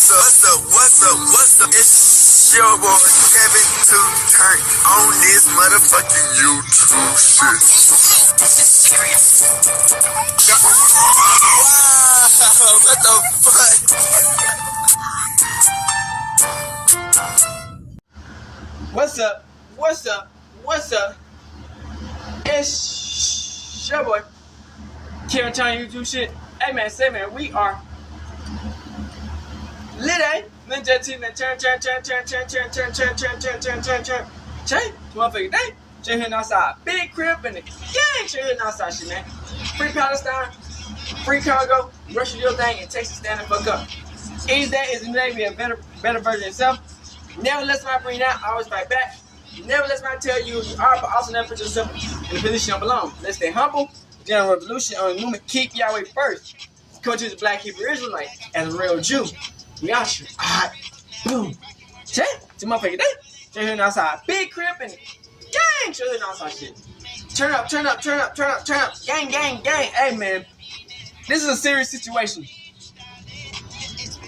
What's up? It's your boy Kevin to turn on this motherfucking YouTube shit. Wow, what the fuck? What's up? It's your boy Kevin turn YouTube shit. Hey man, we are lit, eh? Ninja team and turn. Motherfucker, day. Chill here outside. Big crib and the gang chill here outside shit, man. Free Palestine, free Congo, Russia your thing, and Texas stand the fuck up. Each day is maybe a better version of yourself. Never let somebody bring that, always fight back. Never let somebody tell you you are, but also never put yourself in a position you don't belong. Let's stay humble. General revolution on the movement. Keep Yahweh first. Come to the Black Hebrew Israelite as a real Jew. We out here. Alright. Boom. Check. To motherfucker day. Chill here outside. Big crib and gang. Chill here outside shit. Turn up. Gang. Hey man. This is a serious situation.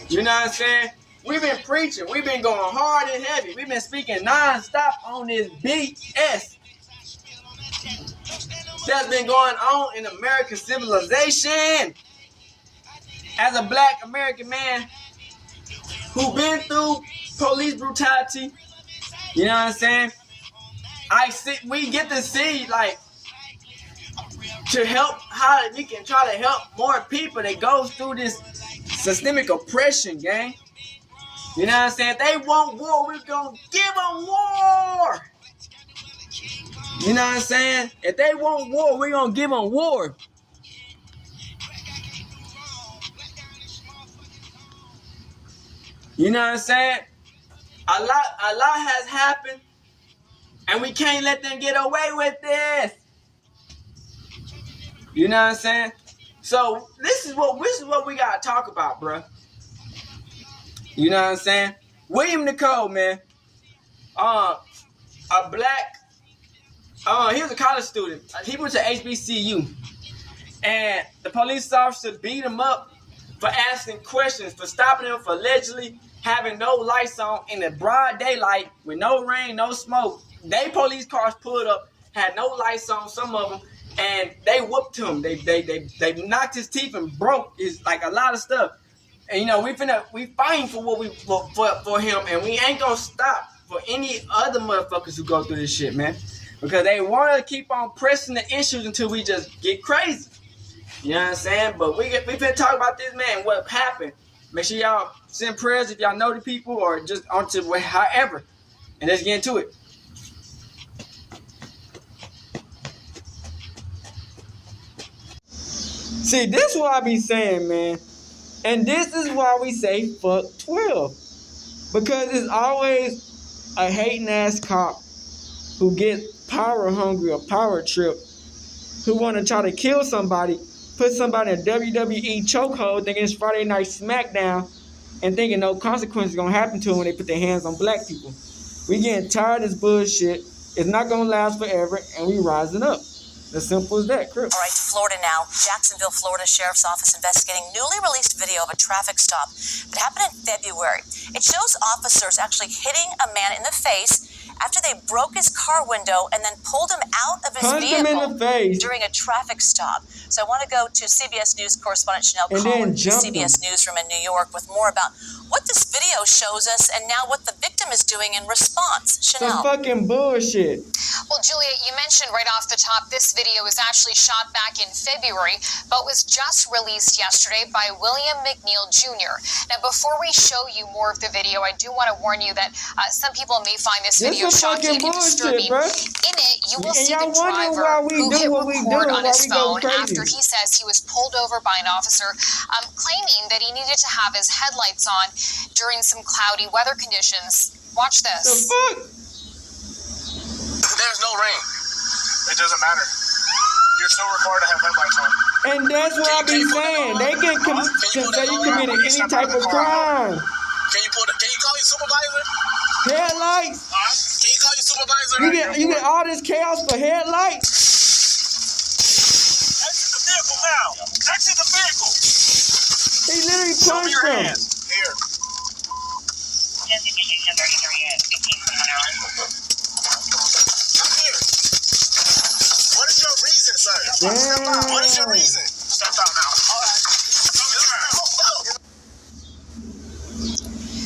You know what I'm saying? We've been preaching. We've been going hard and heavy. We've been speaking non-stop on this BS that's been going on in American civilization. As a black American man who been through police brutality, you know what I'm saying? We get to see, like, to help how we can try to help more people that goes through this systemic oppression, gang. You know what I'm saying? If they want war, we're gonna give them war. You know what I'm saying? If they want war, we're gonna give them war. You know what I'm saying? A lot has happened, and we can't let them get away with this. You know what I'm saying? So this is what we gotta talk about, bro. You know what I'm saying? William Nicole, man. A black. He was a college student. He went to HBCU, and the police officer beat him up for asking questions, for stopping him, for allegedly having no lights on in the broad daylight with no rain, no smoke. They police cars pulled up, had no lights on, some of them, and they whooped him. They knocked his teeth and broke his, like, a lot of stuff. And you know, we fighting for what for him, and we ain't gonna stop for any other motherfuckers who go through this shit, man. Because they want to keep on pressing the issues until we just get crazy. You know what I'm saying? But we been talking about this, man, what happened. Make sure y'all send prayers if y'all know the people or just onto however. And let's get into it. See, this is what I be saying, man. And this is why we say fuck 12. Because it's always a hating ass cop who get power hungry or power trip, who want to try to kill somebody, put somebody in a WWE chokehold thinking it's Friday Night SmackDown and thinking no consequences going to happen to them when they put their hands on black people. We getting tired of this bullshit. It's not going to last forever, and we rising up. As simple as that, Chris. All right, Florida now. Jacksonville, Florida Sheriff's Office investigating newly released video of a traffic stop that happened in February. It shows officers actually hitting a man in the face after they broke his car window and then pulled him out of his vehicle during a traffic stop. So I want to go to CBS News correspondent Chanel Collins, CBS Newsroom in New York, with more about what this video shows us and now what the victim is doing in response. Chanel. Some fucking bullshit. Well, Julia, you mentioned right off the top, this video was actually shot back in February, but was just released yesterday by William Mcneil Jr. Now, before we show you more of the video, I do want to warn you that some people may find this video shocking and disturbing. Bro. In it, you will see the driver who hit record on his phone after he says he was pulled over by an officer, claiming that he needed to have his headlights on during some cloudy weather conditions. Watch this. The fuck? There's no rain. It doesn't matter. You're still required to have headlights on. And that's what I be saying. They can say you committed any type of crime. Can you call your supervisor? Headlights. Can you call your supervisor? You get all this chaos for headlights. Exit the vehicle now. Exit the vehicle. He literally punched him. Here. What is your reason, sir? Damn. What is your reason? Step out now. All right.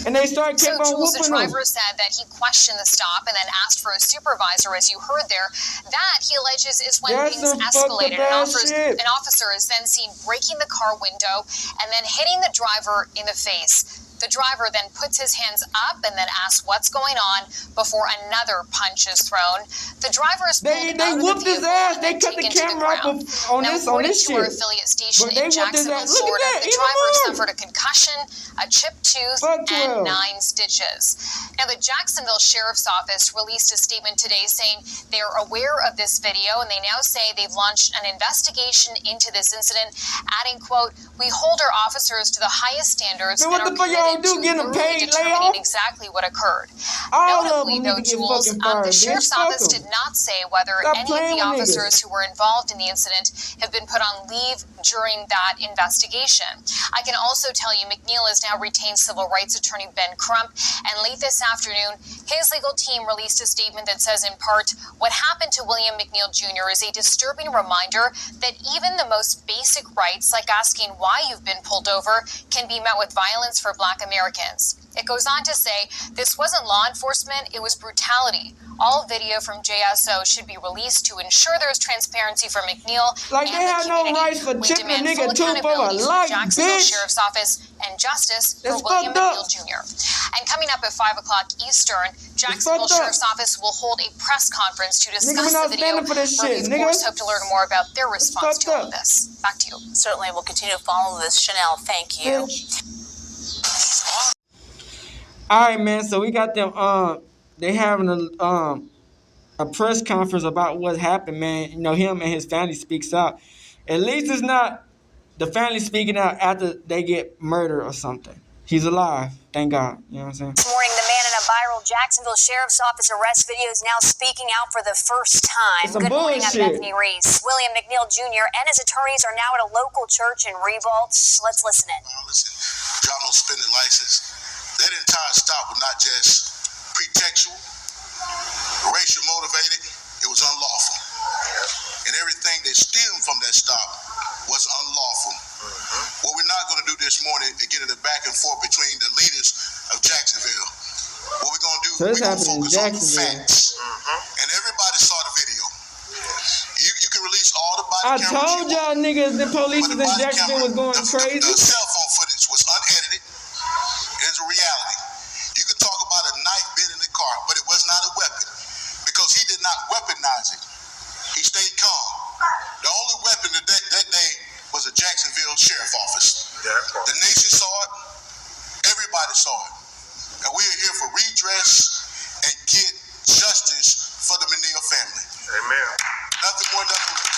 And they started kept on Jules, the whooping them. driver said that he questioned the stop and then asked for a supervisor, as you heard there. That, he alleges, is when That's things some escalated. fucked up shit. An officer is then seen breaking the car window and then hitting the driver in the face. The driver then puts his hands up and then asks what's going on before another punch is thrown. The driver is pulled out of the whooped his vehicle ass. and They then cut the taken to the camera ground. off on Now, this according to shit. our affiliate station But they in whooped his Jacksonville, ass. Look at Florida, that, the even driver more. suffered a concussion, a chipped tooth, Fuck and 12. 9 stitches. Now, the Jacksonville Sheriff's Office released a statement today saying they are aware of this video, and they now say they've launched an investigation into this incident, adding, quote, "We hold our officers to the highest standards Man, and what are the fuck y'all committed do? to Get them thoroughly paid determining layoff? exactly what occurred." All of Notably, them though, need to get Jules, fucking fired, the bitch. Sheriff's Fuck Office 'em. did not say whether Stop any of playing the with officers niggas. who were involved in the incident have been put on leave during that investigation. I can also tell you Mcneil has now retained civil rights attorney Ben Crump, and late this afternoon, his legal team released a statement that says, in part, what happened to William Mcneil Jr. is a disturbing reminder that even the most basic rights, like asking why you've been pulled over, can be met with violence for Black Americans. It goes on to say, this wasn't law enforcement, it was brutality. All video from JSO should be released to ensure there is transparency for Mcneil Like and they the have no community. rights for We chipping a demand nigga full tooth for a accountability from life, the Jacksonville bitch. Sheriff's Office and justice That's for William fucked up. McNeil Jr. And coming up at 5 o'clock Eastern, Jacksonville fucked up. Sheriff's Office will hold a press conference to Nigga, discuss we not the video. standing for this where we, shit, of course, nigga. hope to learn more about their response to fucked all up. of this. Back to you. Certainly, we'll continue to follow this. Chanel, thank you. Bitch. All right, man. So we got them. They having a press conference about what happened, man. You know, him and his family speaks out. At least it's not the family speaking out after they get murdered or something. He's alive, thank God. You know what I'm saying? This morning, the man in a viral Jacksonville Sheriff's Office arrest video is now speaking out for the first time. It's some Good morning, I'm bullshit. Bethany Reese. William McNeil Jr. and his attorneys are now at a local church in Revault. Let's listen in. Drive no suspended license. That entire stop was not just pretextual, racial motivated. It was unlawful, and everything that stemmed from that stop was unlawful. What we're not going to do this morning is get in the back and forth between the leaders of Jacksonville. What we're going to do, So this we're going to happened in focus on the Jacksonville. facts. And everybody saw the video. You can release all the body I cameras told you y'all want, niggas the police but in the body Jacksonville was camera, going the crazy. cell phone footage was unedited. It's a reality. You could talk about a knife bit in the car, but it was not a weapon because he did not weaponize it. He stayed calm. The only weapon that day was a Jacksonville Sheriff Office. The nation saw it. Everybody saw it. And we are here for redress and get justice for the Mcneil family. Amen. Nothing more, nothing less.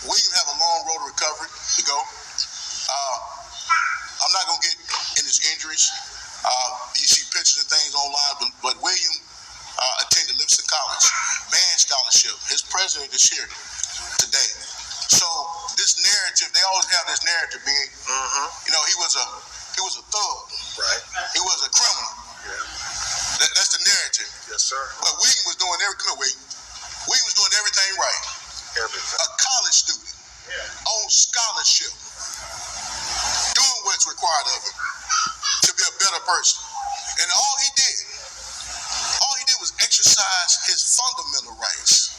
William have a long road to recovery to go. I'm not going to get in his injuries. You see pictures and things online, but William attended Livingston College, band scholarship. His president is here today. So this narrative, they always have this narrative being, you know, he was a thug. Right. He was a criminal. Yeah. That's the narrative. Yes, sir. But William was doing William was doing everything right. Everything. A college student on scholarship, doing what's required of him to be a better person. And all he did was exercise his fundamental rights,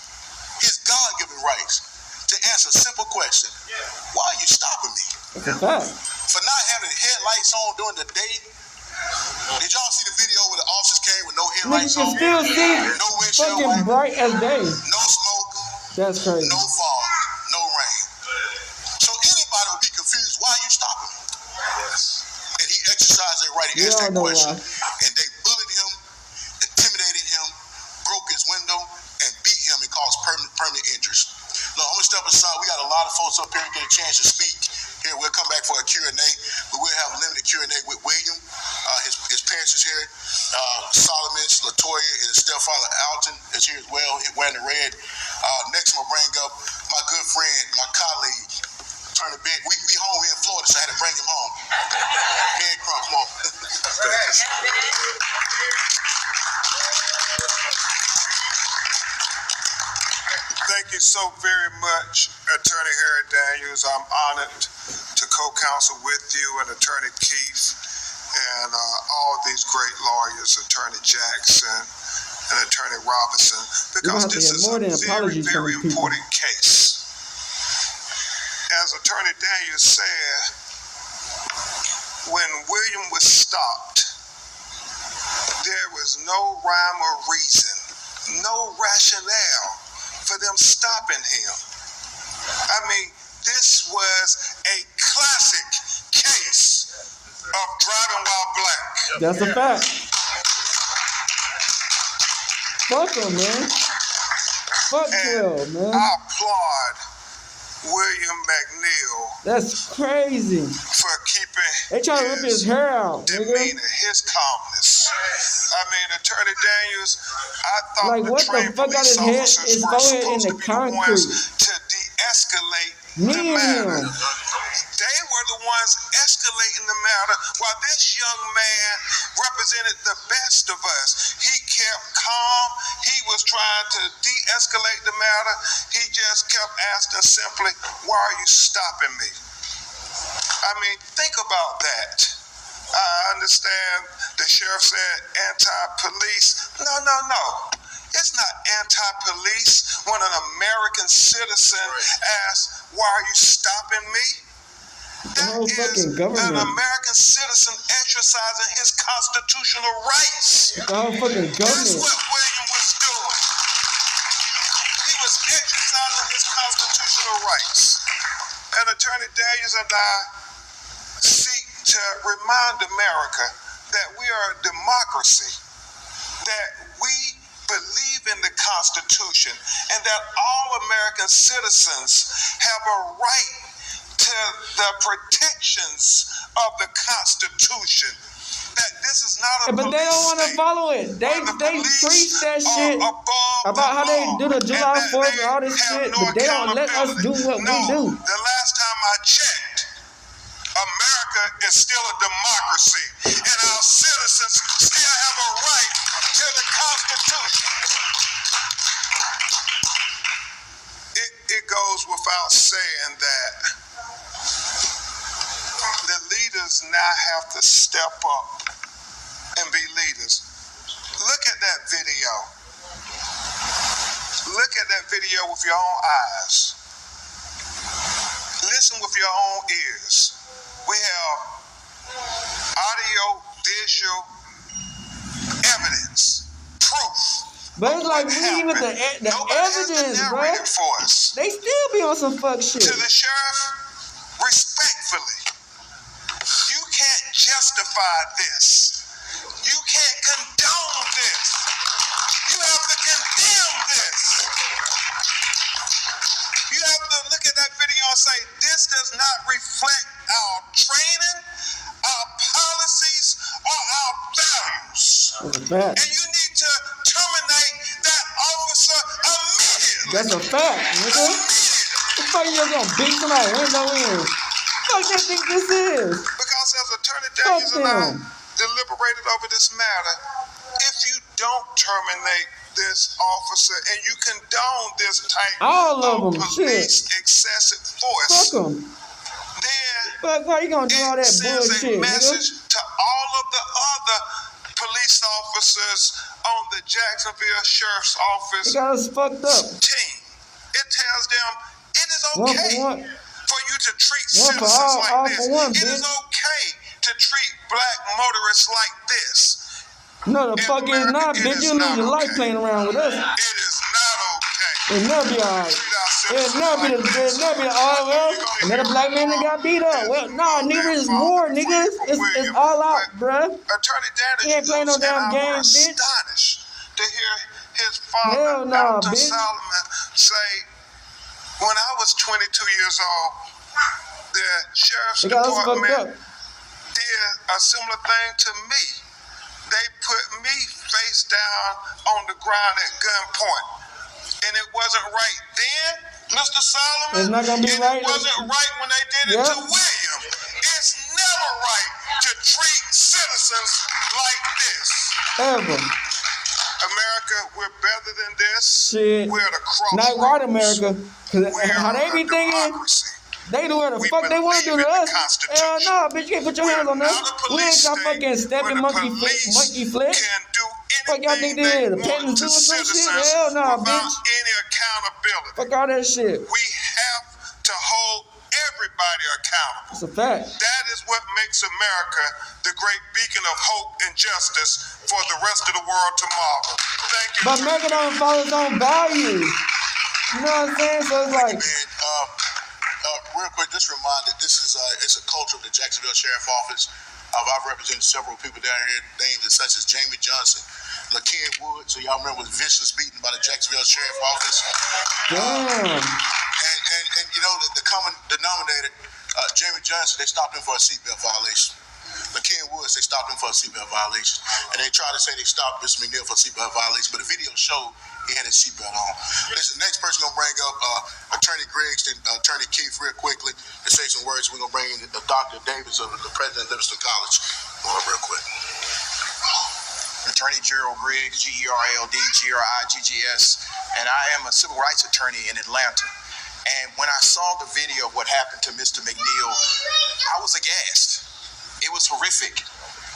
his God-given rights, to answer a simple question. Why are you stopping me? That's a fact. For not having headlights on during the day? Did y'all see the video where the officers came with no Niggas headlights can on? still see No windshield fucking wiper, bright as day. no smoke, That's crazy. no fog, no rain. So anybody would be confused, why are you stopping me? Yes. And he exercised that right to We ask all that know question. why. And they bullied him, intimidated him, broke his window, and beat him and caused permanent injuries. Look, I'm going to step aside. We got a lot of folks up here to get a chance to speak. Here, we'll come back for a Q&A, but we'll have a limited Q&A with William. His parents is here. Solomon, Latoya, and his stepfather Alton is here as well, wearing the red. Next, I'm going to bring up my good friend, my colleague, Turner Big. We home here in Florida, so I had to bring him home. so very much, Attorney Harry Daniels. I'm honored to co-counsel with you and Attorney Keith and all of these great lawyers, Attorney Jackson and Attorney Robinson, because this is a very, very important case. As Attorney Daniels said, when William was stopped, there was no rhyme or reason, no rationale for them stopping him. I mean, this was a classic case of driving while black. That's a fact. Fuck him, man. Fuck him, man. I applaud William Mcneil. That's crazy. For keeping they trying to rip his hair out, demeanor, his calmness. I mean, Attorney Daniels, I thought like, what the fuck got his head, his forehead in the concrete? To de-escalate Me the and matter. him. They were the ones escalating the matter while this young man represented the best of us. He kept calm. He was trying to de-escalate the matter. He just kept asking simply, why are you stopping me? I mean, think about that. I understand the sheriff said anti-police. No. It's not anti-police when an American citizen asks, why are you stopping me? That is an American citizen exercising his constitutional rights. The whole fucking government. That's what William was doing. He was exercising his constitutional rights. And Attorney Daniels and I seek to remind America that we are a democracy, that we believe in the Constitution, and that all American citizens have a right to the protections of the Constitution. That this is not a but they don't want to follow it. They preach that shit about how they do the July 4th and all this shit, but they don't let us do what we do. The last time I checked, America is still a democracy, and our citizens still have a right to the Constitution. It goes without saying that the leaders now have to step up and be leaders. Look at that video. Look at that video with your own eyes. Listen with your own ears. We have audio, visual evidence, proof. But it's like we even the evidence, bro. They still be on some fuck shit. To the sheriff, respectfully, you can't justify this. You can't condone this. You have to condemn this. You have to look at that video and say, this does not reflect our training, our policies, or our values. And you need to terminate that officer immediately. That's a fact, nigga. The fuck you just gonna beat somebody window in? What do you think this is? Because as Attorney Daniels and I deliberated over this matter, if you don't terminate this officer and you condone this type of police excessive force, then why you gonna do all that sends bullshit, a message to all of the other police officers on the Jacksonville Sheriff's Office team. It tells them it is okay for you to treat citizens like this. It is okay to treat black motorists like this. No, the fuck is not, bitch. You lose your life playing around with us. It is not okay. It'll never be alright. It'll never be alright. Well, another black man that got beat up. Well, nah, nigga, it's war, nigga. It's all out, bruh. Attorney Daniels, he ain't playing no damn game, bitch. Astonished to hear his father, Dr. Solomon, say, when I was 22 years old, the sheriff's department did a similar thing to me. They put me face down on the ground at gunpoint. And it wasn't right then, Mr. Solomon. It's not gonna be right. It wasn't right when they did it to William. It's never right to treat citizens like this. Ever. America America, we're better than this. Shit. We're the crossroads. Not white America. Cause how they be thinking, they do what the fuck they want to do to us. Hell no, bitch, you can't put your hands on us. We ain't got fucking stepping monkey flick. Fuck y'all think this is? A patent doing some shit? Hell no, bitch. Any accountability. Fuck all that shit. We have to hold everybody accountable. It's a fact. That is what makes America the great beacon of hope and justice for the rest of the world tomorrow. Thank you. But America don't follow its own values. You know what I'm saying? So it's like. Real quick, just reminded, this is it's a culture of the Jacksonville Sheriff Office. I've represented several people down here, named such as Jamie Johnson, LaKen Wood, so y'all remember was vicious beaten by the Jacksonville Sheriff Office. Damn. And you know, the common denominator, Jamie Johnson, they stopped him for a seatbelt violation. LaKen Woods, they stopped him for a seatbelt violation. And they tried to say they stopped Mr. Mcneil for a seatbelt violation, but the video showed he had his seatbelt on. Listen, the next person gonna bring up Attorney Griggs and Attorney Keith real quickly to say some words. We're gonna bring in Dr. Davis, the president of Livingston College. Real quick. Attorney Gerald Griggs, Gerald Griggs, and I am a civil rights attorney in Atlanta. And when I saw the video of what happened to Mr. Mcneil, I was aghast. It was horrific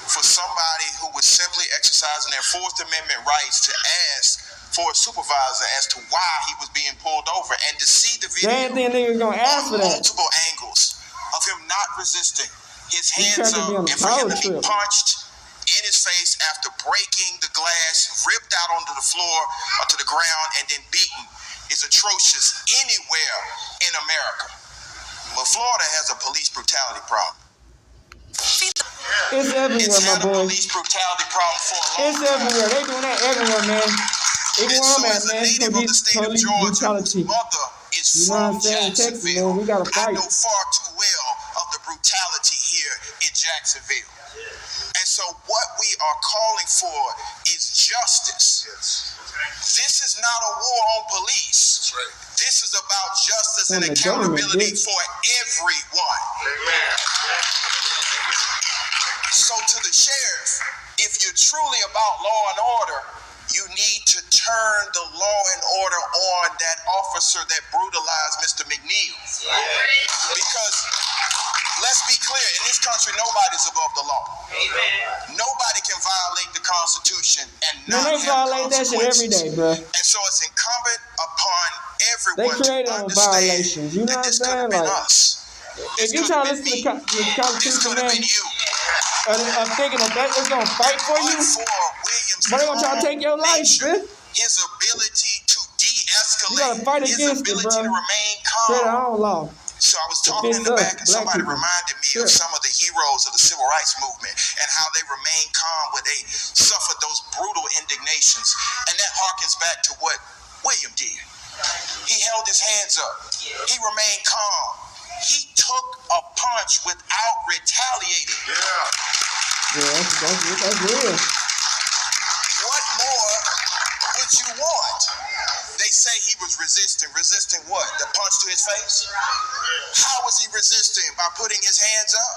for somebody who was simply exercising their Fourth Amendment rights to ask for a supervisor as to why he was being pulled over, and to see the video gonna ask for that. multiple angles of him not resisting, his hands up, and for him to be punched in his face after breaking the glass, ripped out onto the floor or to the ground, and then beaten is atrocious anywhere in America. But Florida has a police brutality problem. It's everywhere, my boy. Police brutality problem for a long it's everywhere. They doing that everywhere, man. Even where I'm at, man. Police brutality. Mother is you know what I'm saying? Texas, man, we gotta fight. I know far too well of the brutality here in Jacksonville. And so what we are calling for is justice. This is not a war on police. That's right. This is about justice and accountability for everyone. Amen. So to the sheriff, if you're truly about law and order, you need to turn the law and order on that officer that brutalized Mr. Mcneil. Because let's be clear, in this country, nobody's above the law. Amen. Nobody can violate the Constitution and not they violate that shit every day, bro. And so it's incumbent upon everyone they create to understand violations. You know that what this I'm could have saying? been Like, us. if you try to listen to the Constitution, man, I'm thinking that it's gonna fight for you, but they gonna try to take your life, man. His ability to de-escalate, you gotta fight his against ability it, bro. to remain Straight calm. on law. So I was talking in the back, and somebody reminded me of some of the heroes of the civil rights movement and how they remained calm when they suffered those brutal indignations. And that harkens back to what William did. He held his hands up. He remained calm. He took a punch without retaliating. Yeah, that's real. What more would you want? They say he was resisting. Resisting what? The punch to his face? How was he resisting? By putting his hands up?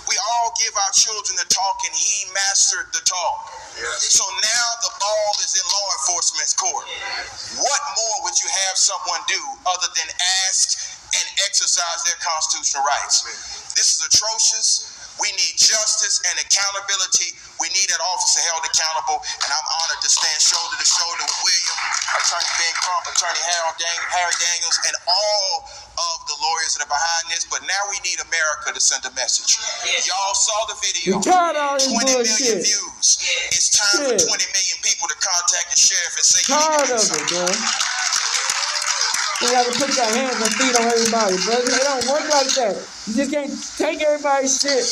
We all give our children the talk, and he mastered the talk. So now the ball is in law enforcement's court. What more would you have someone do other than ask and exercise their constitutional rights? This is atrocious. We need justice and accountability. We need that officer held accountable, and I'm honored to stand shoulder to shoulder with William, Attorney Ben Crump, Attorney Harry Daniels, and all of the lawyers that are behind this. But now we need America to send a message. Y'all saw the video. 20 million views. It's time for 20 million people to contact the sheriff and say, tired of it, bro. You gotta put your hands and feet on everybody, bro. It don't work like that. You just can't take everybody's shit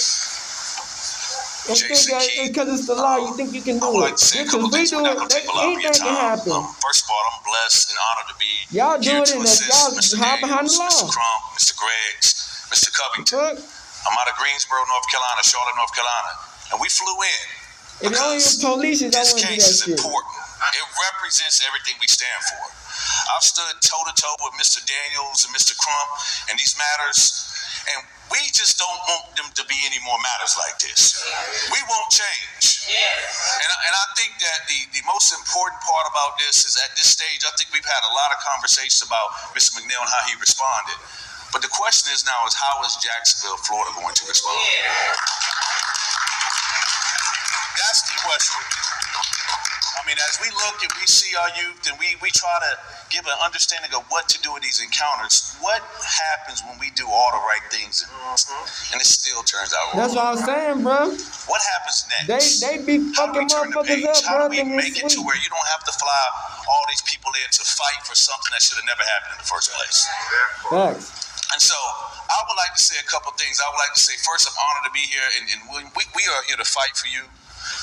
and think that because it's the law, you think you can do it. Because we do it, anything can happen. First of all, I'm blessed and honored to be y'all do here it to in assist y'all Mr. hide behind the Daniels, law. Mr. Crump, Mr. Griggs, Mr. Covington. I'm out of Greensboro, North Carolina, Charlotte, North Carolina, and we flew in. If only the police don't want to do that this case is shit. important. It represents everything we stand for. I've stood toe-to-toe with Mr. Daniels and Mr. Crump in these matters, And we just don't want them to be any more matters like this. We won't change. And I think that the most important part about this is at this stage, I think we've had a lot of conversations about Mr. Mcneil and how he responded. But the question is now is how is Jacksonville, Florida going to respond? That's the question. I mean, as we look and we see our youth and we try to give an understanding of what to do in these encounters, what happens when we do all the right things and it still turns out wrong? That's what I'm saying, bro. What happens next? They be fucking motherfuckers up, How bro. do we make it to where you don't have to fly all these people in to fight for something that should have never happened in the first place? Facts. And so I would like to say a couple things. I would like to say, first, I'm honored to be here, and we are here to fight for you.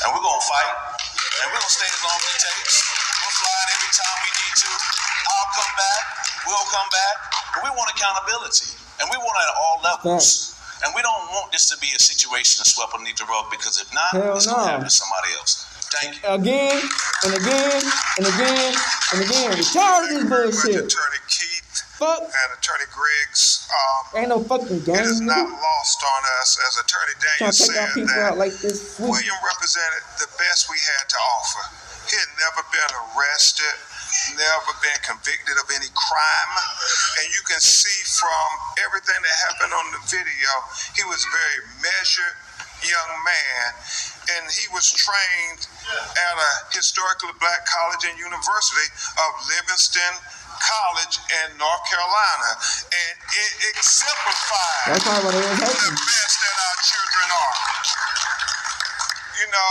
And we're going to fight, and we're going to stay as long as it takes. We'll fly in every time we need to. I'll come back. We'll come back. But we want accountability, and we want it at all levels. And we don't want this to be a situation of swept underneath the rug, because if not, it's going to happen to somebody else. Thank you. Again, and again, and again, and again. We tired of this bullshit. Attorney Keith Fuck. and Attorney Griggs. Ain't no fucking game. It is not lost on us, as Attorney Trying Daniels to take our said, people that out like this. William represented the best we had to offer. He had never been arrested, never been convicted of any crime. And you can see from everything that happened on the video, he was a very measured young man. And he was trained at a historically black college and university of Livingston College in North Carolina. And it exemplifies the best that our children are. You know,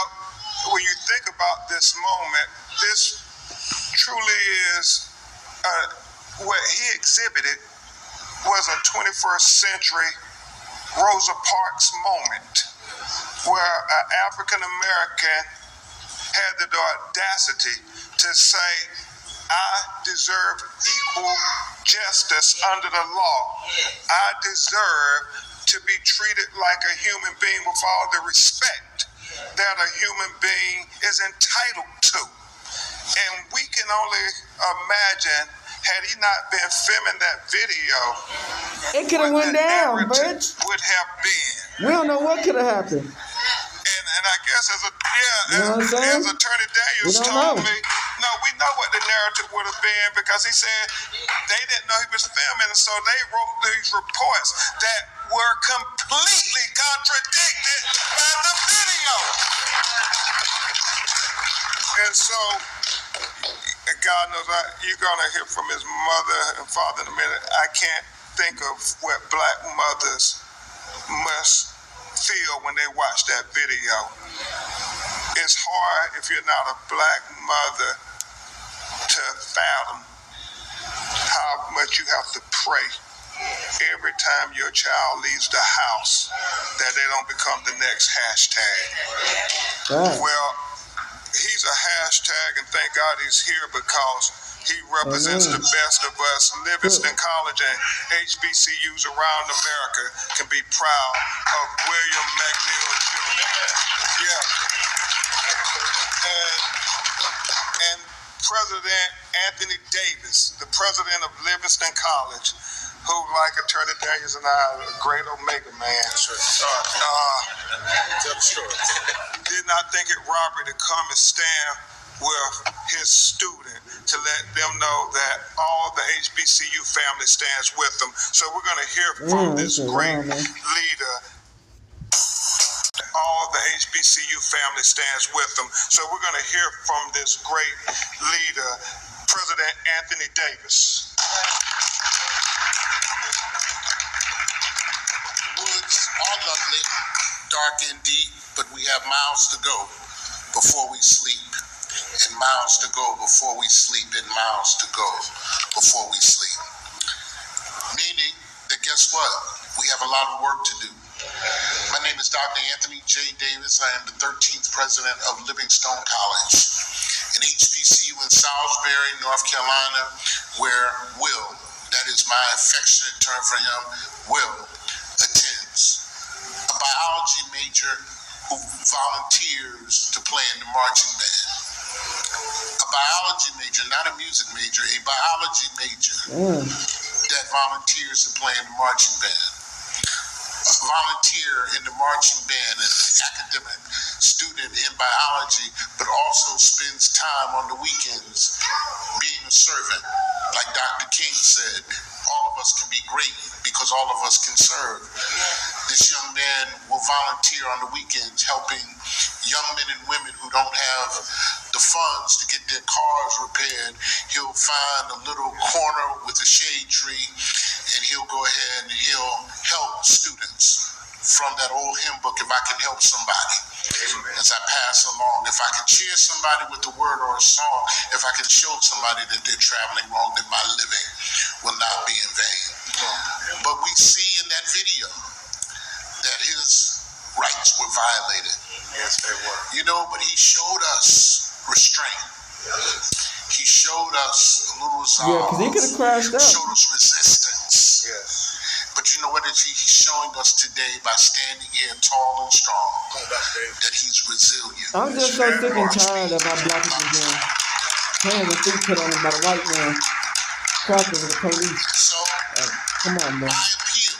when you think about this moment, this truly is what he exhibited was a 21st century Rosa Parks moment, where an African American had the audacity to say, I deserve equal justice under the law. I deserve to be treated like a human being with all the respect that a human being is entitled to. And we can only imagine, had he not been filming that video, it could have went down, bitch. Would have been. We don't know what could have happened. And I guess as Attorney Daniels told me, no, we know what the narrative would have been, because he said they didn't know he was filming, so they wrote these reports that were completely contradicted by the video. And so, God knows you're going to hear from his mother and father in a minute. I can't think of what black mothers must feel when they watch that video. It's hard, if you're not a black mother, to fathom how much you have to pray every time your child leaves the house that they don't become the next hashtag. Well, he's a hashtag, and thank God he's here, because he represents the best of us. Livingston College and HBCUs around America can be proud of William Mcneil Jr. Yeah. And President Anthony Davis, the president of Livingston College, who, like Attorney Daniels and I, are a great Omega man, did not think it robbery to come and stand with his student to let them know that all the HBCU family stands with them. So we're going to hear from this great leader. All the HBCU family stands with them. So we're going to hear from this great leader, President Anthony Davis. Woods are lovely, dark and deep, but we have miles to go before we sleep. And miles to go before we sleep, and miles to go before we sleep. Meaning that guess what? We have a lot of work to do. My name is Dr. Anthony J. Davis. I am the 13th president of Livingstone College, an HBCU in Salisbury, North Carolina, where Will, that is my affectionate term for him, Will attends. A biology major who volunteers to play in the marching band. A biology major, not a music major, a biology major that volunteers to play in the marching band. a volunteer in the marching band, an academic student in biology, but also spends time on the weekends being a servant. Like Dr. King said, all of us can be great because all of us can serve. This young man will volunteer on the weekends helping young men and women who don't have the funds to get their cars repaired. He'll find a little corner with a shade tree and he'll go ahead and he'll help students from that old hymn book, If I Can Help Somebody. As I pass along, if I can cheer somebody with a word or a song, if I can show somebody that they're traveling wrong, then my living will not be in vain. But we see in that video that his rights were violated. Yes, they were. You know, but he showed us restraint. He showed us a little resolve. Yeah, because he could have crashed out. Showed us resistance. Yes. But you know what he's showing us today by standing here tall and strong, that he's resilient. I'm just so sick and tired of how black people doing. Hands and feet put on him by the white man. Cracking with the police. So, come on, man. I appeal.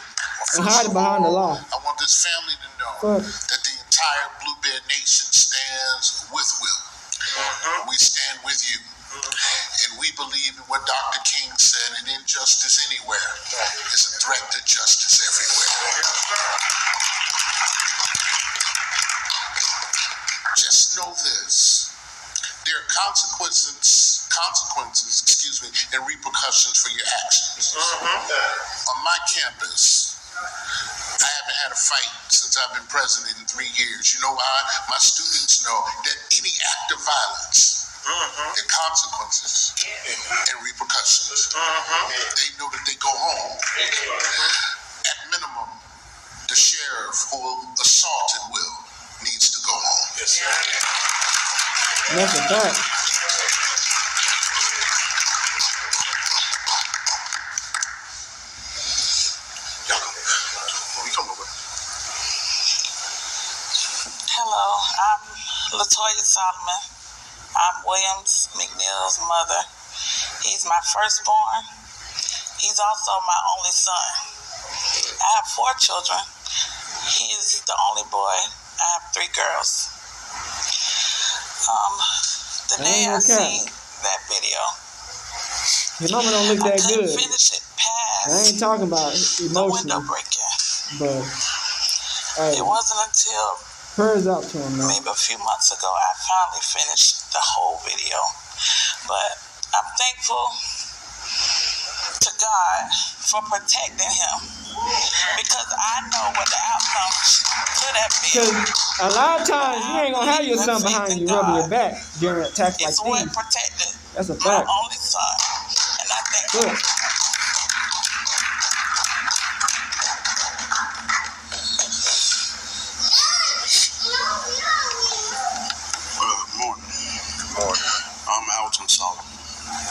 And hiding behind the law. I want this family to know that the entire Blue Bear Nation stands with Will. We stand with you. And we believe in what Dr. King said, an injustice anywhere is a threat to justice everywhere. Just know this. There are consequences, and repercussions for your actions. On my campus, I haven't had a fight since I've been president in 3 years. You know why? My students know that any act of violence, the consequences and repercussions. They know that they go home. At minimum, the sheriff who assaulted Will needs to go home. That's a fact. Hello, I'm Latoya Solomon. I'm Williams Mcneil's mother. He's my firstborn. He's also my only son. I have 4 children. He is the only boy. I have 3 girls. The day I seen that video, your mama don't look that good. Finish it past I ain't talking about the emotional, window breaking. but hey, It wasn't until prayers out to him, man. maybe a few months ago I finally finished the whole video. But I'm thankful to God for protecting him, because I know what the outcome could have been. Because a lot of times you ain't gonna have your son behind you rubbing your back during attacks like It's what these. protected That's a my fact. only son, and I thank Good. God. Good morning. I'm Alton Solomon,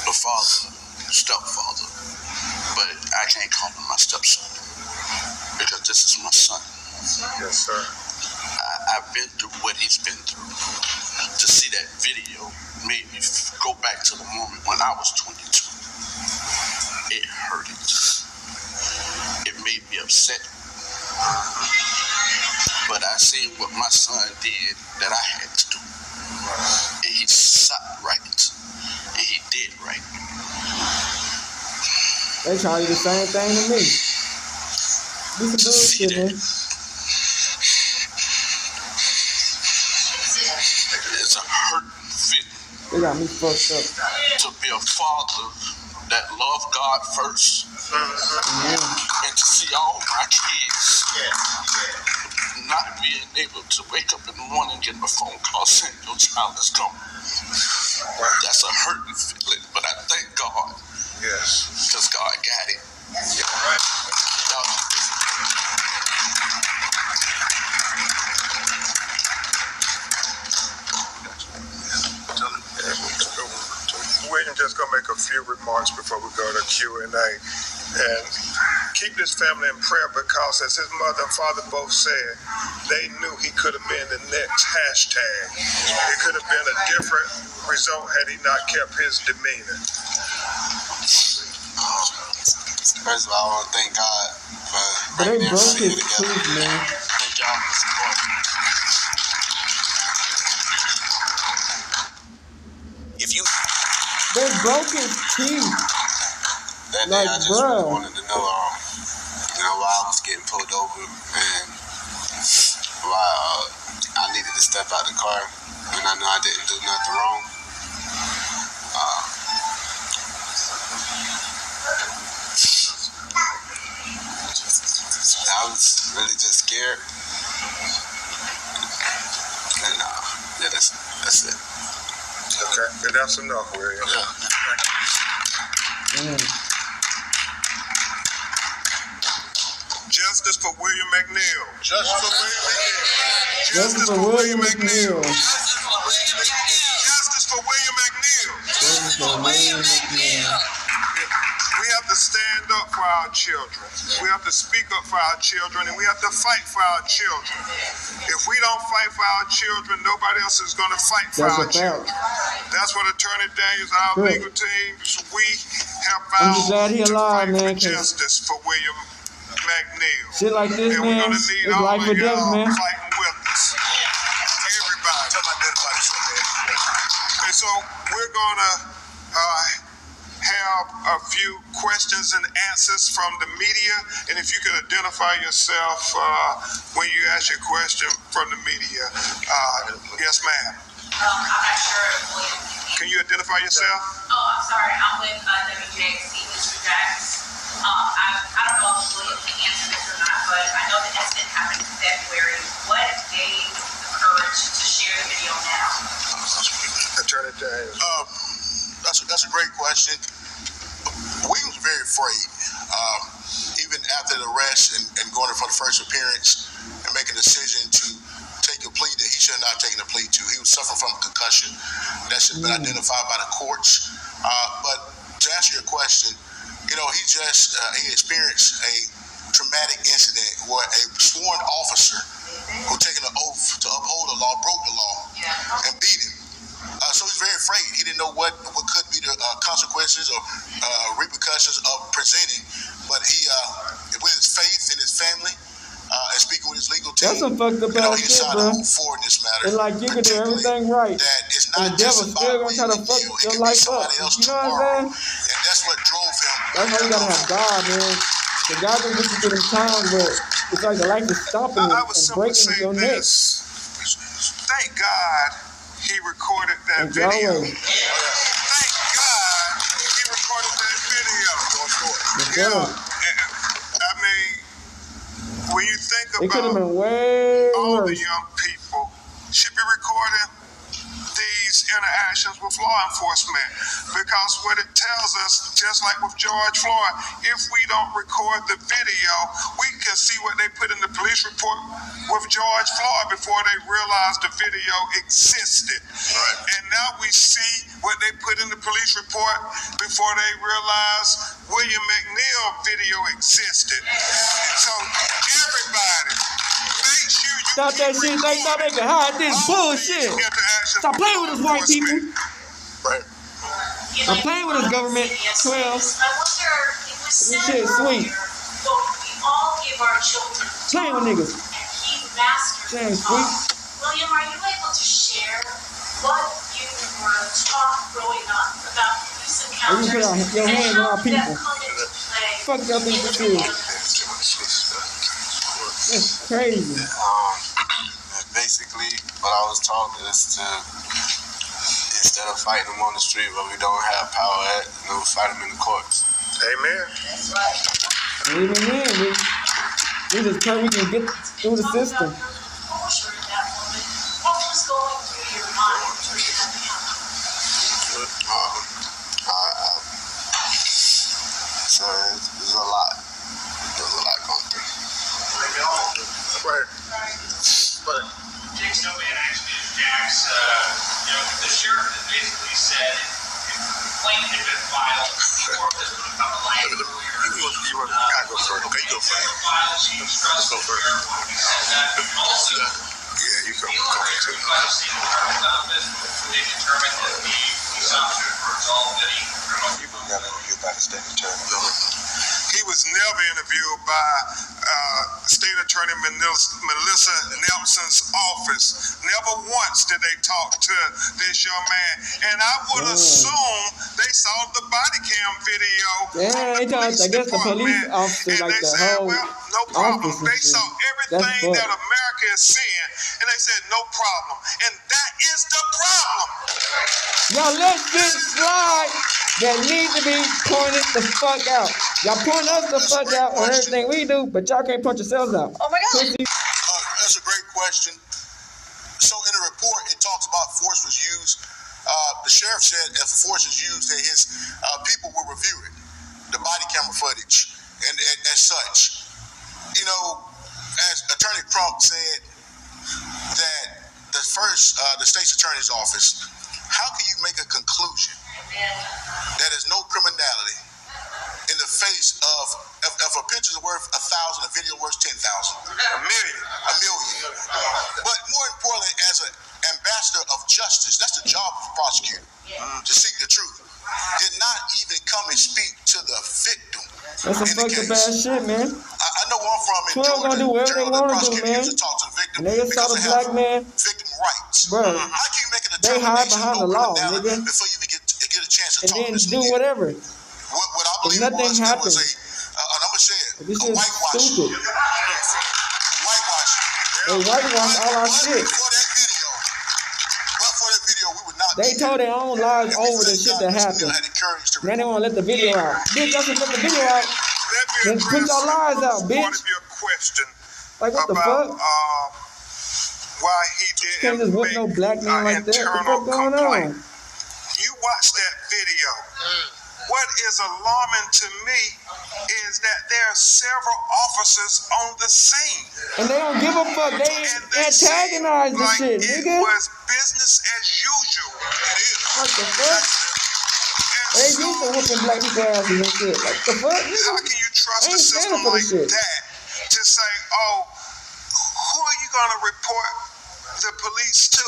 the father, stepfather, but I can't call him my stepson because this is my son. Yes, sir. I've been through what he's been through. To see that video made me go back to the moment when I was 22. It hurted. It made me upset. But I seen what my son did that I had to do. And he sat right. And he did right. They trying to do the same thing to me. Do some bullshit, man. It's a hurting feeling. They got me fucked up. To be a father that loved God first. And to see all my kids not being able to wake up in the morning and get a phone call saying your child is gone. That's a hurting feeling, but I thank God. Yes. Because God got it. We're just going to make a few remarks before we go to Q&A. And keep this family in prayer, because as his mother and father both said, they knew he could have been the next hashtag. It could have been a different result had he not kept his demeanor. First of all, I want to thank God for But they bringing their broke city his together. tooth, man. Thank y'all for the support. If you They broke his teeth. That day, Like, I just bruh. really wanted to know, why I was getting pulled over and why I needed to step out the car, and I know I didn't do nothing wrong. I was really just scared. And yeah, that's it. Okay, and that's enough, William. Justice for William Mcneil. Justice for William McNeil. Justice for William McNeil. Justice for William McNeil. Justice for William McNeil. We have to stand up for our children. We have to speak up for our children, and we have to fight for our children. If we don't fight for our children, nobody else is going to fight for our children. That's what Attorney Daniels, our legal team, we have I'm just glad vowed he to alive, fight man, for justice for William McNeil. Shit like this, And we're man, gonna need it's all life of or death, y'all man. fighting with us. Everybody. And so we're gonna have a few questions and answers from the media. And if you could identify yourself when you ask your question from the media. Yes, ma'am. I'm not sure. Can you identify yourself? Oh, I'm sorry. I'm with WJXC, Mr. Jax. I don't know if William can answer this or not, but I know the incident happened in February. What gave the courage to share the video now? Attorney Daniels. That's a great question. We was very afraid, even after the arrest and going in for the first appearance and making a decision to take a plea that he should not have taken a plea to. He was suffering from a concussion. That should have been identified by the courts. But to answer your question, he experienced a traumatic incident where a sworn officer who taken an oath to uphold the law broke the law and beat him. So he's very afraid. He didn't know what could be the consequences or repercussions of presenting. But he, with his faith in his family, and speaking with his legal team, That's some fucked up ass he shit, decided bro. to move forward in this matter. It's like you can do everything right. That it's And not the just devil's about still gonna try to fuck It your could be life up. somebody else You know what I'm tomorrow. saying? And that's what drove him. That's why you gotta have God, man. The God can get you through them times where it's like the life is stopping I and would simply breaking say your neck. this. Thank God he recorded that And video. Yahweh. Thank God he recorded that video. I mean, when you think It could have about been way all the worse. young people should be recording these interactions with law enforcement, because what it tells us, just like with George Floyd, if we don't record the video, we can see what they put in the police report with George Floyd before they realized the video existed. Right. And now we see what they put in the police report before they realized William McNeil video existed. So everybody, make sure you Stop that shit. They thought they could hide this bullshit. Stop playing with us, white people. Right. Stop playing with us, government. 12. I wonder, it was This said shit is sweet. earlier, we all give our children Playing with niggas. and he mastered Shit ain't the sweet. talk. William, are you able to share what you were taught growing up about police And you encounters put your hands and on our how people. that come into play? Fuck y'all think this is? That's crazy. Basically, what I was taught is to, instead of fighting them on the street where we don't have power at, fight them in the courts. Amen. That's right. And even then, we just pray we can get through the system. Talk about your composure in that moment. What was going through your mind during that encounter? So there's a lot. There's a lot going through. Right. Jake's no man actually is Jax. The sheriff has basically said if the complaint had been filed before this would have come to light earlier. You gotta go first. Okay, you go first. Let's go first. Also, Yeah, you go. by the state attorney's office, they determined that the police officer for resolved any criminal. You gotta go by the state attorney. He was never interviewed by State Attorney Melissa Nelson's office. Never once did they talk to this young man. And I would assume they saw the body cam video from the police department. And they said, well, no problem. They saw everything that America is seeing. And they said, no problem. And that is the problem. Y'all let this slide that need to be pointed the fuck out. Y'all point us the fuck out on everything we do, but y'all can't point yourselves out. Oh my God. That's a great question. So in the report, it talks about force was used. The sheriff said if force is used, that his people will review it, the body camera footage, and as such. You know, as Attorney Crump said, that the state's attorney's office, how can you make a conclusion that there's no criminality in the face of if a picture's worth 1,000, a video worth 10,000, a million. But more importantly, as an ambassador of justice, that's the job of a prosecutor, to seek the truth. Did not even come and speak to the victim. That's some fucked up ass shit, man. I know where I'm from in 12 Georgia. gonna do whatever they want to do, man. To talk to the victim And they just saw the black man. Victim rights. Bro, how can you make a they hide behind the law, nigga, nigga. before you even get a chance to and talk then to this do nigga? whatever. What I believe nothing was, happened. It was and I'm gonna say it, This a is whitewash. stupid. Whitewash. They whitewash all our shit. For that video, we would not. They told their own lies over the shit that happened. Now they want to let the video out. Bitch, y'all should let the video out. Then put your lies out, bitch. Part of your question Like, what the about fuck? why he Can't didn't just whip make no black man like that. What the internal fuck going complaint. on? You watch that video. What is alarming to me is that there are several officers on the scene. And they don't give a fuck. They antagonize the Like shit, it nigga. was business as usual. It is. What the fuck? They used to whooping black people asses and shit. Like, the fuck? How can you trust I a ain't system standing for like this shit. that to say, oh, who are you going to report the police to?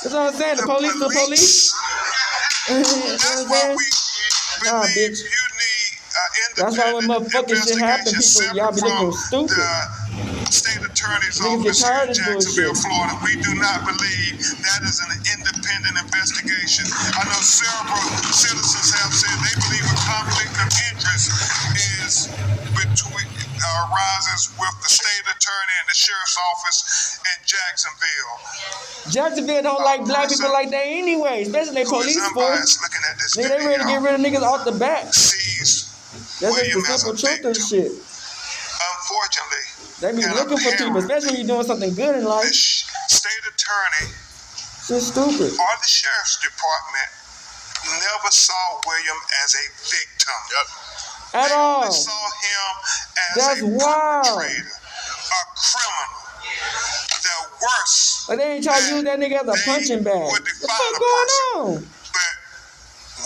That's what I'm saying. The police, the police. That's why we Nah, believe bitch. you need That's why when independent motherfucking shit happen, investigation people, y'all be looking separate from stupid. the state attorney's Niggas get office here tired in of this Jacksonville, bullshit. Florida. We do not believe that is an independent investigation. I know several citizens have said they believe a conflict of interest is between arises with the state attorney and the sheriff's office in Jacksonville. Jacksonville don't like black people like that anyway, especially their police force. Looking at this Nigga, they ready to get rid of niggas off the bat. sees That's William just the as simple a truth of victim. shit. Unfortunately, They be and looking for people, apparently, especially when you're doing something good in life. the state attorney Shit's stupid. or the sheriff's department never saw William as a victim. At They all. only saw him as That's a wild. perpetrator, a criminal, the worst. Like, they ain't trying to use that nigga as a punching bag. What the fuck going on? But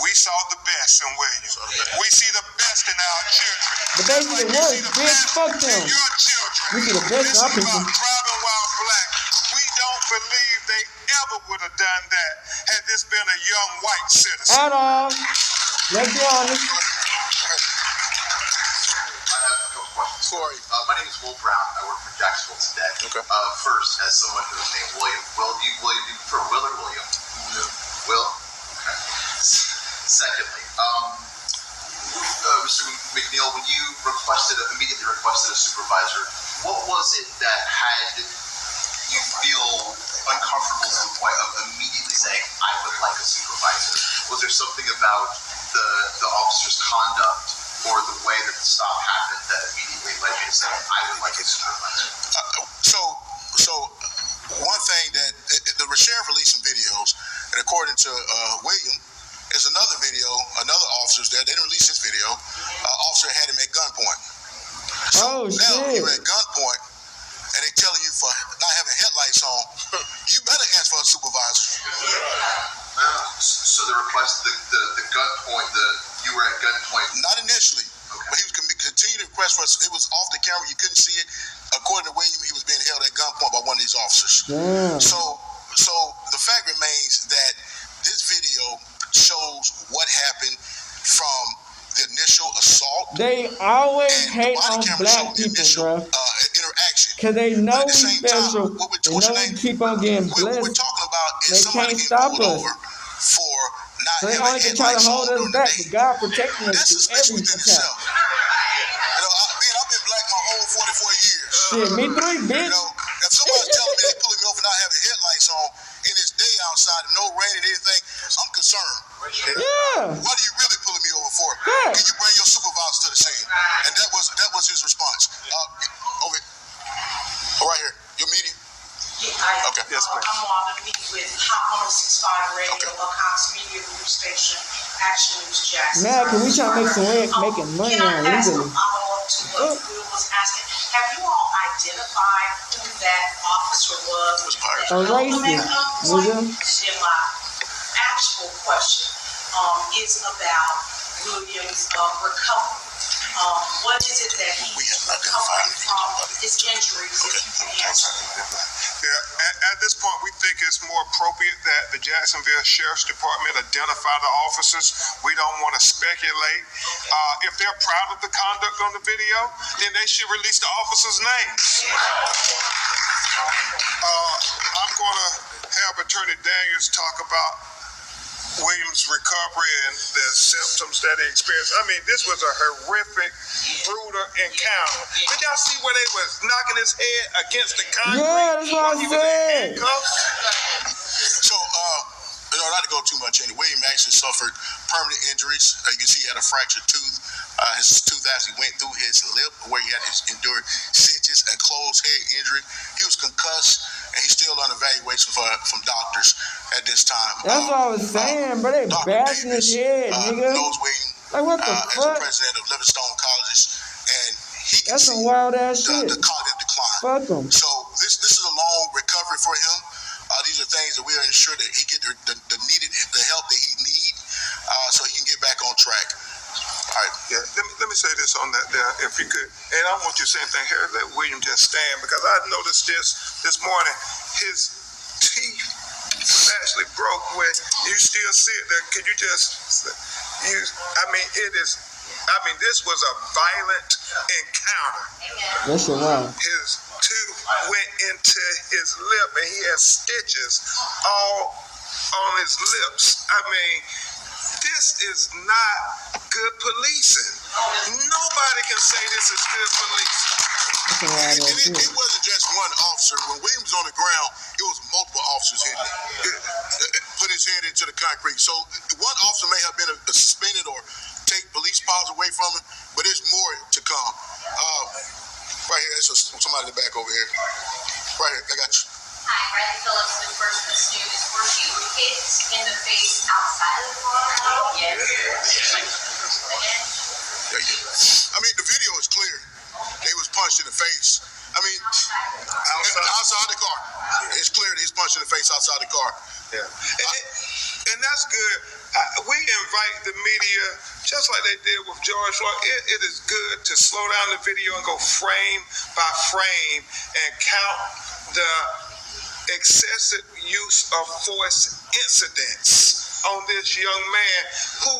we saw the best in William. We see the best in our children. The best is the worst, bitch. Fuck them. In your children. We see the best in our This is people. about driving while black. We don't believe they ever would have done that had this been a young white citizen. At all. Let's be honest. Corey, my name is Will Brown. I work for Jacksonville today. Okay. First, as someone who's named William, do you prefer Will or William? Will? Okay. Secondly, Mr. Mcneil, when you immediately requested a supervisor, what was it that had you feel uncomfortable to the point of immediately saying, I would like a supervisor? Was there something about the officer's conduct or the way that the stop happened that immediately led you to say, I would like a supervisor? So one thing that the sheriff released some videos, and according to William, there's another video, another officer's there. They didn't release this video. Officer had him at gunpoint. So now you're at gunpoint, and they telling you for not having headlights on, you better ask for a supervisor. So the request, the gunpoint, you were at gunpoint? Not initially, but he was continuing to request for us. It was off the camera. You couldn't see it. According to William, he was being held at gunpoint by one of these officers. Damn. So the fact remains that this video shows what happened from the initial assault. They always And hate the body on camera black showed the people, initial bro. interaction. Cause they know But at the we same special. time, They what's know your we name? keep on getting What we're blessed. talking about is They somebody can't getting stop pulled us. over for not So they having only can try to headlights hold on us during the back, day. but God protecting us That's through suspicious every within attack. itself. I've been black my whole 44 years. Shit, me three, bitch. If somebody's telling me they pulling me over not having headlights on and it's day outside and no rain and anything, I'm concerned. Yeah. What are you really pulling me over for? Yeah. Can you bring your supervisor to the scene? And that was his response. Over right here. Your meeting? Okay. Yes, ma'am. I'm on the meet with Hot 106.5 Radio, a Cox Media News Station, Action News Jackson. Man, can we try to make some way making money on legally? What Will was asking, have you all identified who that officer was? A racist, nigga. And then my actual question is about Williams' recovery. What is it that he's recovering from his injuries, if you can answer? Yeah, at this point, we think it's more appropriate that the Jacksonville Sheriff's Department identify the officers. We don't want to speculate. If they're proud of the conduct on the video, then they should release the officers' names. I'm going to have Attorney Daniels talk about Williams' recovery and the symptoms that he experienced. I mean, this was a horrific, brutal encounter. Did y'all see where they was knocking his head against the concrete? Yeah, that's what I said. So, not to go too much into it, William actually suffered permanent injuries. You can see he had a fractured tooth. His tooth actually went through his lip where he had to endure stitches and closed head injury. He was concussed, and he's still under evaluation from doctors at this time. That's what I was saying, but they bashing his head, nigga. Knows William Like, what the as the fuck? president of Livingstone Colleges, and he can That's see some wild ass shit. the cognitive decline. Fuck him. So this is a long recovery for him. These are things that we are ensure that he get the help that he needs, so he can get back on track. All right. Yeah, let me say this on that there, if you could. And I want you to say anything here, let William just stand, because I noticed this morning, his teeth was actually broke when you still see it there. Could you just use, this was a violent encounter. That's your wow. His tooth went into his lip and he had stitches all on his lips. I mean, this is not good policing. Nobody can say this is good policing. It wasn't just one officer. When Williams was on the ground, it was multiple officers hitting him. Put his head into the concrete. So one officer may have been suspended or take police powers away from him, but there's more to come. Right here, there's somebody in the back over here. Right here, I got you. Hi, Bradley Phillips with First News. Were you hit in the face outside of the car? Yes. I mean, the video is clear. They was punched in the face. I mean, outside the car. It's clear that he's punched in the face outside the car. Yeah. And that's good. We invite the media, just like they did with George Floyd. It is good to slow down the video and go frame by frame and count the excessive use of force incidents on this young man who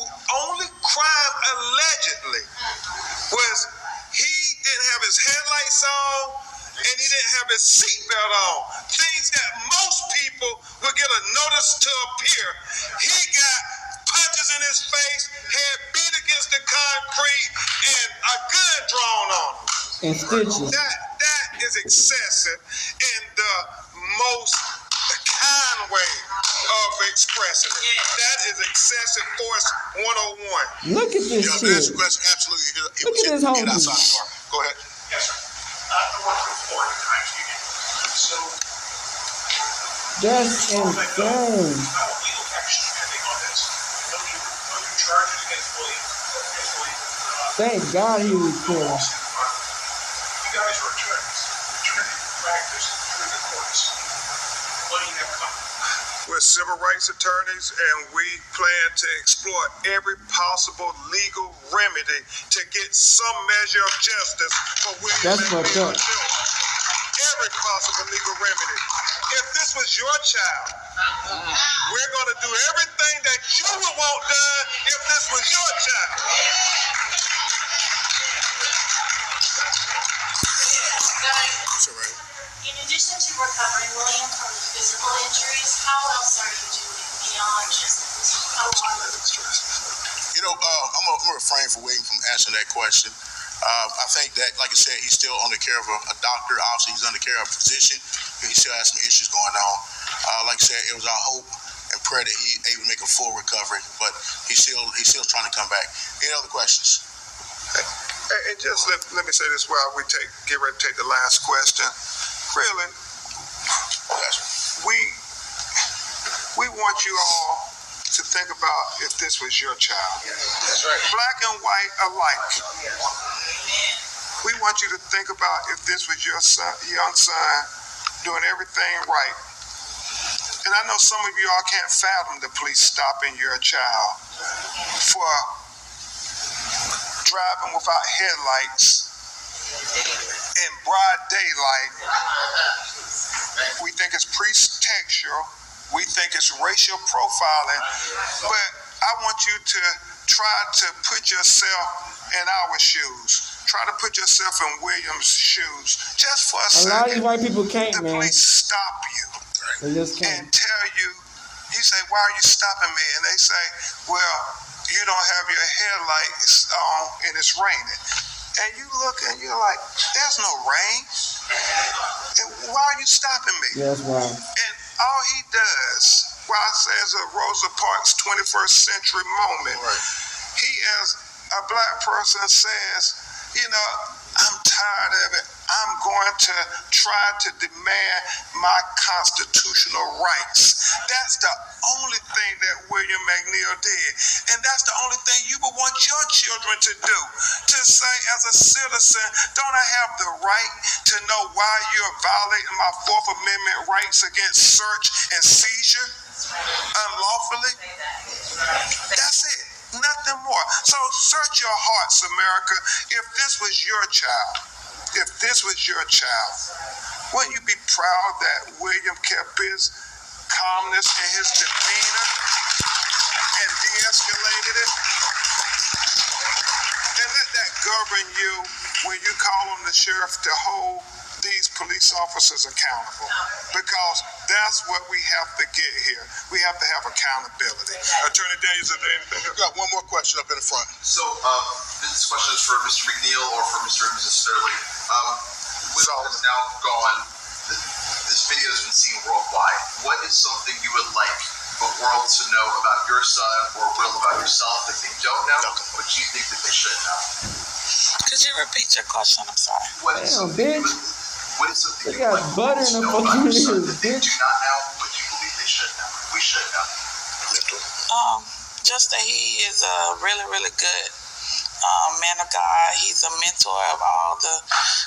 only crime allegedly was he didn't have his headlights on and he didn't have his seatbelt on. Things that most people would get a notice to appear. He got punches in his face, head beat against the concrete, and a gun drawn on him. And stitches. That is excessive in the most kind way of expressing it. That is excessive force 101. Look at this shit. Absolutely. Look at this homie. Outside the car. Go ahead. Yes, sir. I work for Florida Times Union. So That's insane. I have legal action pending on this. No new charges against William. Thank God he was recording. You guys are attorneys. Attorney practice through the courts. What do you have coming? We're civil rights attorneys, and we plan to explore every possible legal remedy to get some measure of justice for William McNeil. Every possible legal remedy. If this was your child, we're going to do everything that you would want done if this was your child. That's all right. In addition to recovering William from the physical injuries, how else are you doing beyond just how long? You know, I'm gonna refrain from William from answering that question. I think that, like I said, he's still under care of a doctor. Obviously, he's under care of a physician. He still has some issues going on. Like I said, it was our hope and prayer that he able to make a full recovery, but he's still trying to come back. Any other questions? And just let me say this while we get ready to take the last question. Really, we want you all to think about if this was your child. That's right. Black and white alike. We want you to think about if this was your young son doing everything right. And I know some of you all can't fathom the police stopping your child for driving without headlights in broad daylight. We think it's pretextual. We think it's racial profiling. But I want you to try to put yourself in our shoes. Try to put yourself in William's shoes. Just for a second. A lot of these white people can't, the man. police stop you. They just can't. And tell you, you say, why are you stopping me? And they say, well, you don't have your headlights on and it's raining. And you look and you're like, there's no rain. And why are you stopping me? Yeah, that's wild. And all he does, why I say it's a Rosa Parks 21st century moment, he as a black person says, you know, I'm tired of it. I'm going to try to demand my constitutional rights. That's the only thing that William Mcneil did. And that's the only thing you would want your children to do. To say as a citizen, don't I have the right to know why you're violating my Fourth Amendment rights against search and seizure unlawfully? That's it. Nothing more. So search your hearts, America. If this was your child, wouldn't you be proud that William kept his calmness and his demeanor and de-escalated it? And let that govern you when you call on the sheriff to hold these police officers accountable, because that's what we have to get here. We have to have accountability. Attorney Daniels, is there anything? We got one more question up in the front. So this question is for Mr. McNeil or for Mr. and Mrs. Sterling. Will is now gone. This video has been seen worldwide. What is something you would like the world to know about your son or Will about yourself that they don't know, but you think that they should know? Could you repeat your question? I'm sorry. Damn, bitch. What is something They you got would like the butter world in to the know about fucking your son ears, that they bitch. do not know, but you believe they should know? We should know. Just that he is a really, really good man of God. He's a mentor of all the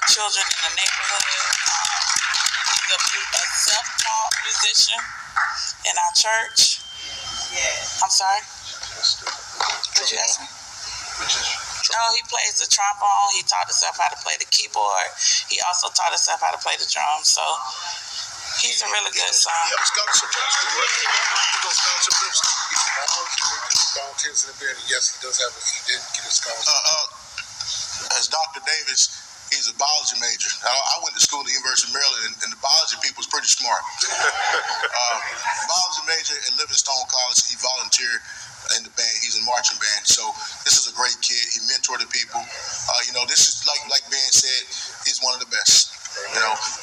children in the neighborhood. He's a self-taught musician in our church. I'm sorry? What you ask me? Oh, he plays the trombone. He taught himself how to play the keyboard. He also taught himself how to play the drums. So he's a really good son. He have a scholarship to school, right? He's on scholarship list. Volunteers in the bed. Yes, he does have. He did get a scholarship. As Dr. Davis, he's a biology major. I went to school at the University of Maryland, and the biology people was pretty smart. Biology major at Livingstone College. He volunteered in the band. He's in marching band. So this is a great kid. He mentored the people. This is like Ben said, he's one of the best.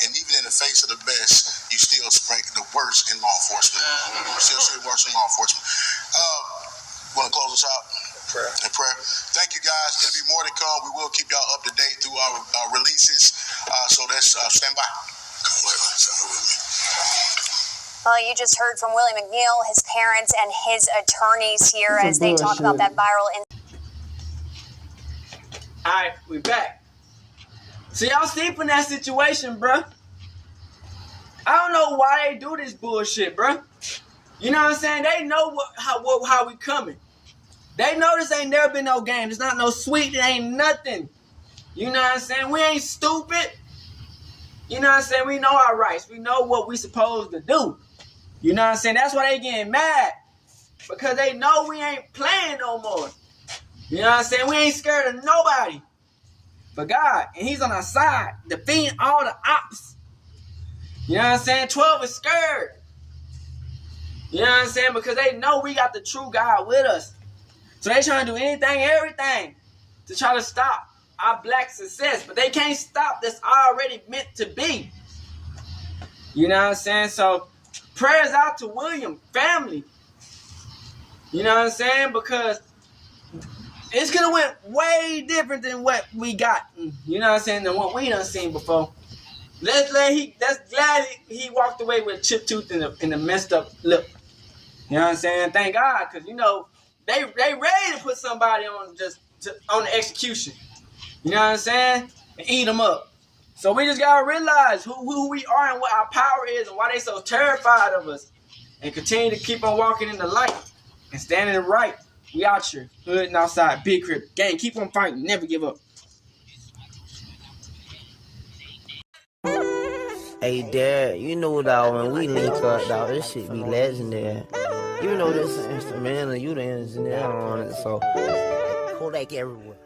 And even in the face of the best, you still rank the worst in law enforcement. Still see the worst in law enforcement. Want to close us out? Prayer. Thank you, guys. There'll be more to come. We will keep y'all up to date through our releases. So let's stand by. Well, you just heard from Willie McNeil, his parents, and his attorneys here as they talk about that viral incident. All right, we back. So y'all sleep in that situation, bruh. I don't know why they do this bullshit, bruh. You know what I'm saying? They know how we coming. They know this ain't never been no game. It's not no sweet. It ain't nothing. You know what I'm saying? We ain't stupid. You know what I'm saying? We know our rights. We know what we supposed to do. You know what I'm saying? That's why they getting mad. Because they know we ain't playing no more. You know what I'm saying? We ain't scared of nobody. for God. And he's on our side, defeating all the ops. You know what I'm saying? 12 is scared. You know what I'm saying? Because they know we got the true God with us. So they trying to do anything, everything to try to stop our black success. But they can't stop this already meant to be. You know what I'm saying? So prayers out to William family. You know what I'm saying? Because it's gonna went way different than what we got. You know what I'm saying? Than what we done seen before. That's glad he walked away with a chipped tooth and a messed up lip. You know what I'm saying? Thank God, because you know they ready to put somebody on on the execution. You know what I'm saying? And eat them up. So we just gotta realize who we are and what our power is and why they so terrified of us, and continue to keep on walking in the light and standing right. We out here, hood and outside, big crib, gang. Keep on fighting, never give up. Hey, Dad, you know, dog, when we link up, dog, this shit be legendary. You know this instrumental, you the engineer on it, so Kodak everywhere.